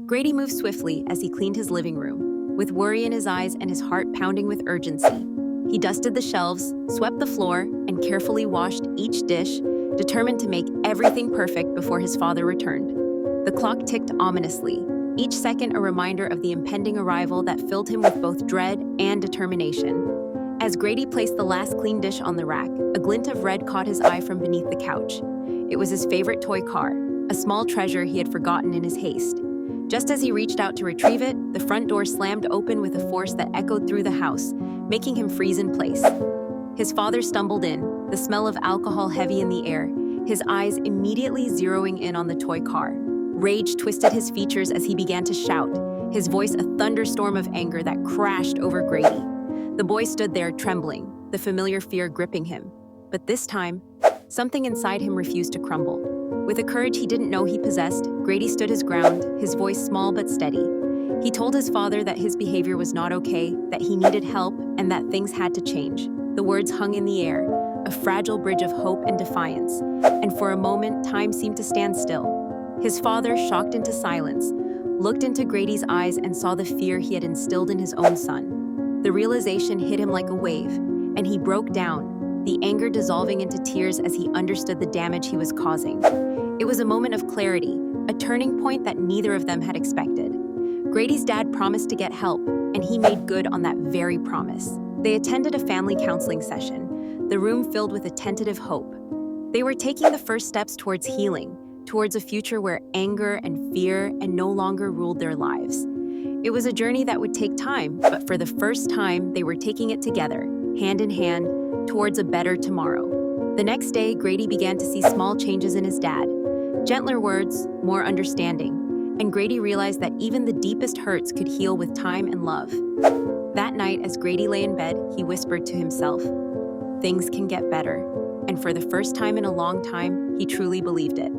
Grady moved swiftly as he cleaned his living room, with worry in his eyes and his heart pounding with urgency. He dusted the shelves, swept the floor, and carefully washed each dish, determined to make everything perfect before his father returned. The clock ticked ominously, each second a reminder of the impending arrival that filled him with both dread and determination. As Grady placed the last clean dish on the rack, a glint of red caught his eye from beneath the couch. It was his favorite toy car, a small treasure he had forgotten in his haste. Just as he reached out to retrieve it, the front door slammed open with a force that echoed through the house, making him freeze in place. His father stumbled in, the smell of alcohol heavy in the air, his eyes immediately zeroing in on the toy car. Rage twisted his features as he began to shout, his voice a thunderstorm of anger that crashed over Grady. The boy stood there trembling, the familiar fear gripping him. But this time, something inside him refused to crumble. With a courage he didn't know he possessed, Grady stood his ground, his voice small but steady. He told his father that his behavior was not okay, that he needed help, and that things had to change. The words hung in the air, a fragile bridge of hope and defiance, and for a moment, time seemed to stand still. His father, shocked into silence, looked into Grady's eyes and saw the fear he had instilled in his own son. The realization hit him like a wave, and he broke down, the anger dissolving into tears as he understood the damage he was causing. It was a moment of clarity, a turning point that neither of them had expected. Grady's dad promised to get help, and he made good on that very promise. They attended a family counseling session, the room filled with a tentative hope. They were taking the first steps towards healing, towards a future where anger and fear no longer ruled their lives. It was a journey that would take time, but for the first time, they were taking it together, hand in hand, towards a better tomorrow. The next day, Grady began to see small changes in his dad. Gentler words, more understanding, and Grady realized that even the deepest hurts could heal with time and love. That night, as Grady lay in bed, he whispered to himself, "Things can get better." And for the first time in a long time, he truly believed it.